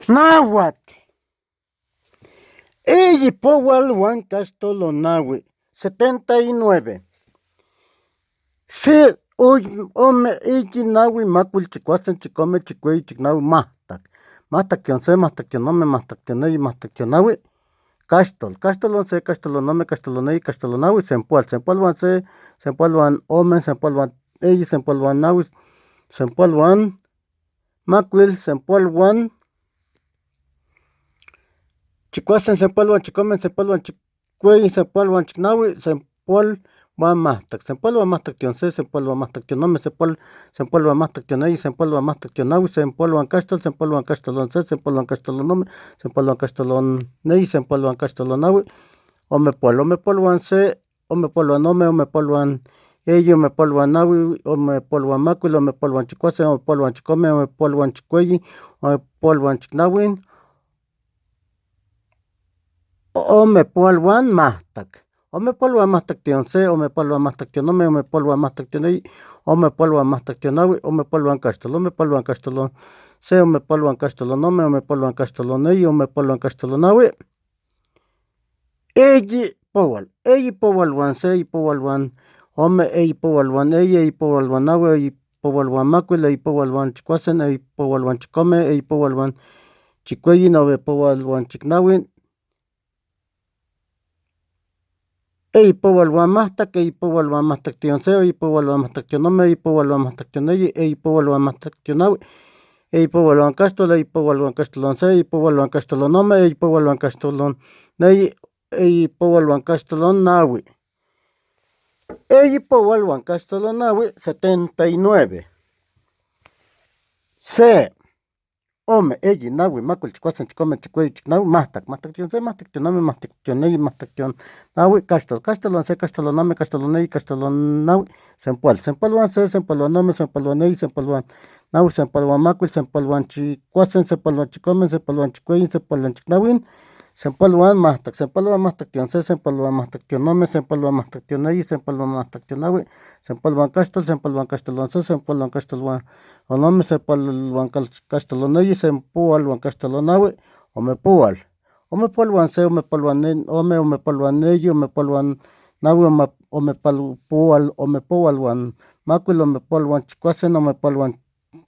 Náhuatl. Eyi powal Huancastolonahui, 79. Se ome eyi nahui macuil chicuasen chicome chicueyi chicnahui mahtac. Mahtac se, mahtac nome, mahtac neyi, mahtac nahui. Caxtol se, caxtolonome, caxtoloneyi, caxtolonahui, sempoal. Sempoaluan se, sempoaluan ome, sempoaluan eyi, sempoaluan nahui, sempoaluan macuil, sempoaluan chicuasen, sempoaluan chicome, sempoaluan chicueyi, sempoaluan chicnahui, sempoaluan mahtac, sempoaluan mahtac se, sempoaluan mahtac nome, sempoaluan mahtac neyi, sempoaluan mahtac nahui, sempoaluan caxtol, sempoaluan caxtolon se, sempoaluan caxtolonome, sempoaluan caxtolon neyi, sempoaluan caxtolon nahui, omepoaluan se, omepoaluan nome, omepoaluan eyi, omepoaluan nahui, omepoaluan macuil, omepoaluan chicuasen, omepoaluan chicome, omepoaluan chicueyi, omepoaluan chicnahui, omepoaluan mahtac. Omepoaluan mahtac se, omepoaluan mahtac nome, omepoaluan mahtac neyi, omepoaluan mahtac nahui, omepoaluan caxtolon se, omepoaluan caxtolon nome, omepoaluan caxtolon neyi, omepoaluan caxtolon nahui, eyi powal se, eyi powal ome, eyi powal eyi, eyi powal nahui, eyi powal macuil, eyi powal chicuasen, eyi powal chicome, eyi powal chicueyi, eyi powal chicnahui, eyi powal mahtac, eyi powal mahtac se, eyi powal mahtac nome, eyi powal mahtac neyi, eyi powal mahtac nahui, eyi powal caxtol, eyi powal caxtolon se, eyi powal caxtolon nome, eyi powal caxtolon neyi, eyi powal caxtolon nahui, eyi powal caxtolon nahui, 79. Se, ome, eyi, nahui, macuil, chicuasen, chicome, chicueyi, chicnahui, mahtac se, mahtac nome, mahtac neyi, mahtac nahui, caxtolon se, caxtolon nome, caxtolon neyi, caxtolon nahui, sempoaluan se, sempoaluan nome, sempoaluan eyi, sempoaluan nahui, sempoaluan macuil, sempoaluan chicuasen, sempoaluan chicome, sempoaluan chicueyi, sempoaluan chicnahui, sempoaluan mahtac se, sempoaluan mahtac nome, sempoaluan mahtac neyi, sempoaluan mahtac nahui, sempoaluan caxtolon se, sempoaluan caxtolon nome, sempoaluan caxtolon neyi, sempoaluan caxtolon nahui, omepoaluan se, omepoaluan ome, omepoaluan eyi, omepoaluan nahui, omepoaluan macuil, omepoaluan chicuasen, omepoaluan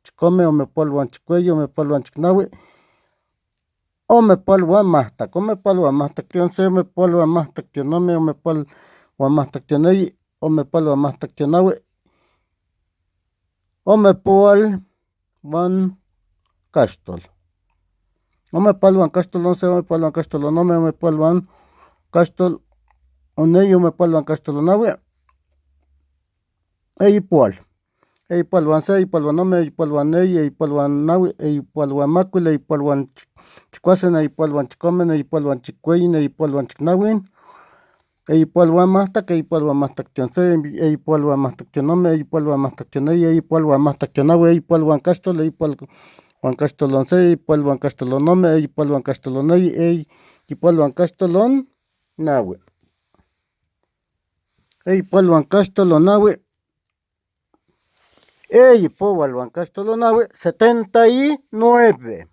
chicome, omepoaluan chicueyi, omepoaluan chicnahui, omepoaluan mahtac se, omepoaluan mahtac nome, omepoaluan mahtac neyi, omepoaluan mahtac nahui, omepoaluan caxtol, omepoaluan caxtolon se, omepoaluan caxtolon nome, omepoaluan caxtolon neyi, omepoaluan caxtolon nahui, eyipoaluan se, eyipoaluan nome, eyipoaluan eyi, eyipoaluan nahui, eyipoaluan macuil, eyipoaluan chicuasen, eyipoaluan chicome, eyipoaluan chicueyi, eyipoaluan chicnahui, eyipoaluan mahtac, eyipoaluan mahtac se, eyipoaluan mahtac nome, eyipoaluan mahtac neyi, eyipoaluan mahtac nahui, eyipoaluan caxtol, eyipoaluan caxtolon se, eyipoaluan caxtolon nome, eyipoaluan caxtolon neyi, eyipoaluan caxtolon nahui, eyipoaluan caxtolon nahui, eyi powal caxtolon nahui, 79.